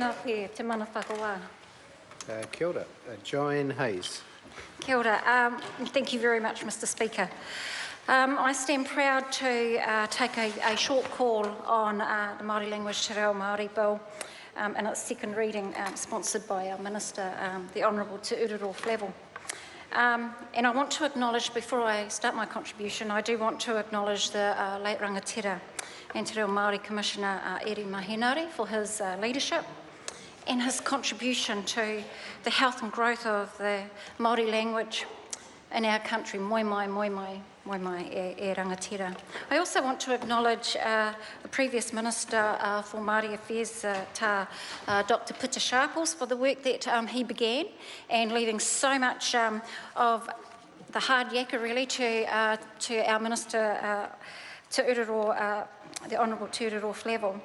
Tēnā pē, te mana whakawā. Kia ora. Joanne Hayes. Kia ora. Thank you very much, Mr. Speaker. I stand proud to take a short call on the Māori language Te Reo Māori Bill in its second reading, sponsored by our Minister, the Honourable Te Ururo Flavel. And I want to acknowledge, before I start my contribution, I do want to acknowledge the late rangatira and Te Reo Māori Commissioner Eri Mahinari for his leadership and his contribution to the health and growth of the Māori language in our country. Moi mai, moi mai, moi mai e rangatira. I also want to acknowledge the previous Minister for Māori Affairs, Dr. Peter Sharples, for the work that he began and leaving so much of the hard yakka really to our Minister Te Ururo, the Honourable Te Ururo Flavel,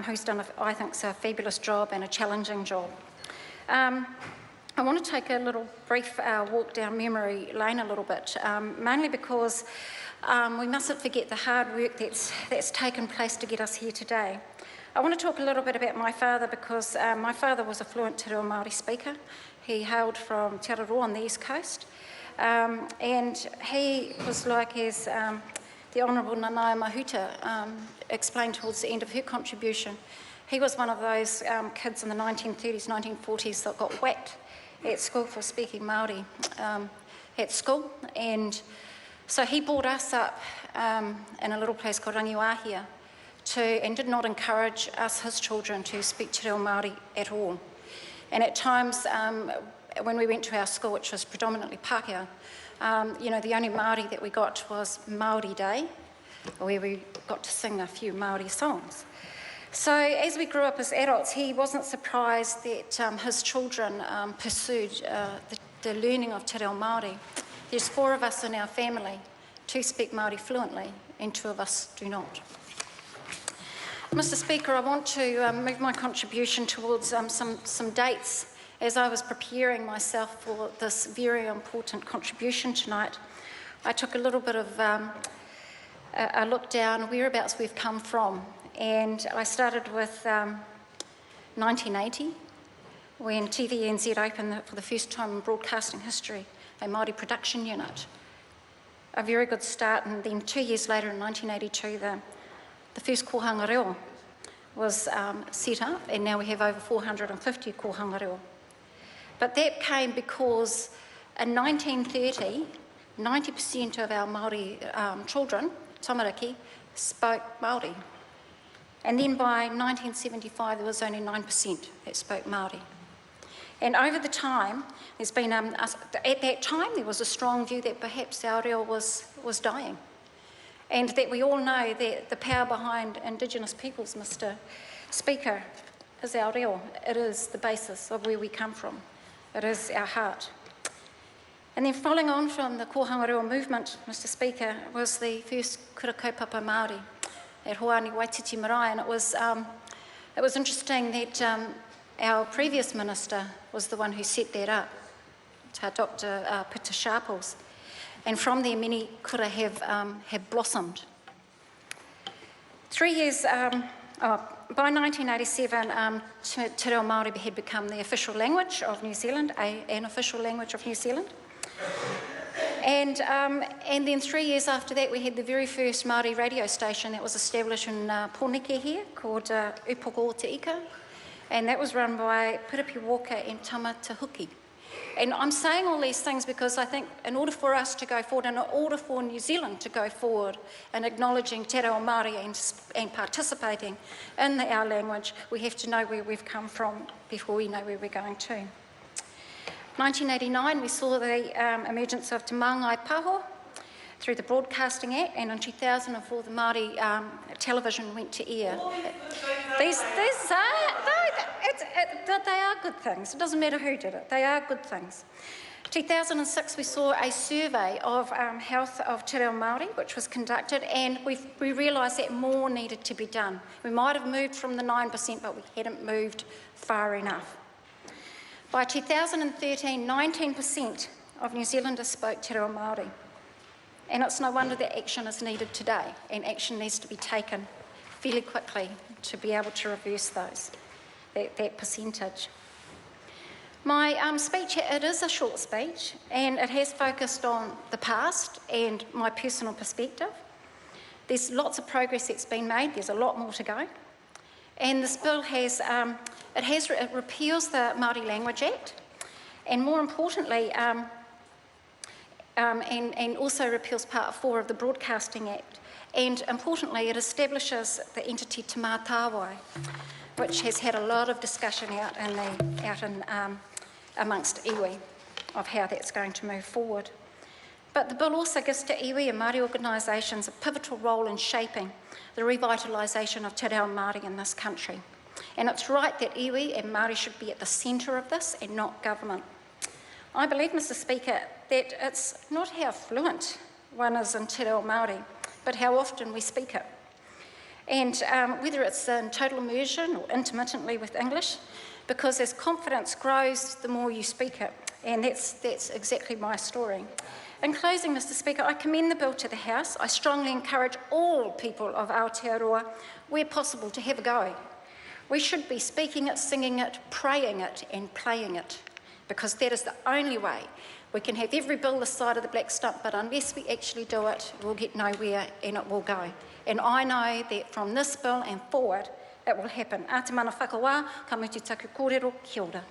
who's done, I think, a fabulous job and a challenging job. I want to take a little brief walk down memory lane a little bit, mainly because we mustn't forget the hard work that's taken place to get us here today. I want to talk a little bit about my father because my father was a fluent Te Reo Māori speaker. He hailed from Te Araroa on the East Coast, and he was like, as the Honourable Nanaia Mahuta explained towards the end of her contribution, he was one of those kids in the 1930s, 1940s that got whacked at school for speaking Māori at school, and so he brought us up in a little place called Rangiwahia and did not encourage us, his children, to speak Te Reo Māori at all. And at times when we went to our school, which was predominantly Pākehā, the only Māori that we got was Māori Day, where we got to sing a few Māori songs. So as we grew up as adults, he wasn't surprised that his children pursued the learning of Te Reo Māori. There's 4 of us in our family, 2 speak Māori fluently and 2 of us do not. Mr. Speaker, I want to move my contribution towards some dates. As I was preparing myself for this very important contribution tonight, I took a little bit of a look down whereabouts we've come from. And I started with 1980, when TVNZ opened for the first time in broadcasting history, a Māori production unit. A very good start, and then 2 years later in 1982, the first kōhanga reo was set up, and now we have over 450 kōhanga reo. But that came because in 1930, 90% of our Māori children, tamariki, spoke Māori. And then by 1975, there was only 9% that spoke Māori. And over the time, there's been, at that time, there was a strong view that perhaps our reo was dying. And that we all know that the power behind Indigenous peoples, Mr. Speaker, is our reo. It is the basis of where we come from. It is our heart. And then following on from the kōhanga reo movement, Mr. Speaker, was the first kura kaupapa Māori at Hoani Waititi Marae, and it was interesting that our previous minister was the one who set that up, Dr. Peter Sharples, and from there many kura have blossomed. 3 years, by 1987, Te Reo Māori had become the official language of New Zealand, an official language of New Zealand. And then 3 years after that, we had the very first Māori radio station that was established in Pōneke here, called Upoko Te Ika, and that was run by Piripi Walker and Tama Te Huki. And I'm saying all these things because I think in order for us to go forward, in order for New Zealand to go forward in acknowledging Te Reo Māori and participating in our language, we have to know where we've come from before we know where we're going to. 1989, we saw the emergence of Te Māngai Pāho through the Broadcasting Act, and in 2004, the Māori television went to air. They are good things. It doesn't matter who did it. They are good things. 2006, we saw a survey of health of Te Reo Māori, which was conducted, and we realised that more needed to be done. We might have moved from the 9%, but we hadn't moved far enough. By 2013, 19% of New Zealanders spoke Te Reo Māori. And it's no wonder that action is needed today, and action needs to be taken fairly quickly to be able to reverse those. that percentage. My speech, it is a short speech, and it has focused on the past and my personal perspective. There's lots of progress that's been made. There's a lot more to go. And this bill it repeals the Māori Language Act, and more importantly, and also repeals Part 4 of the Broadcasting Act. And importantly, it establishes the entity Te Mātāwai, which has had a lot of discussion out in amongst iwi of how that's going to move forward. But the bill also gives to iwi and Māori organisations a pivotal role in shaping the revitalisation of te reo Māori in this country. And it's right that iwi and Māori should be at the centre of this and not government. I believe, Mr Speaker, that it's not how fluent one is in te reo Māori, but how often we speak it. And whether it's in total immersion or intermittently with English, because as confidence grows, the more you speak it. And that's exactly my story. In closing, Mr Speaker, I commend the bill to the House. I strongly encourage all people of Aotearoa, where possible, to have a go. We should be speaking it, singing it, praying it and playing it, because that is the only way. We can have every bill this side of the black stump, but unless we actually do it, we'll get nowhere and it will go. And I know that from this bill and forward, it will happen. A te mana whakawā, ka mutu taku kōrero, kia ora.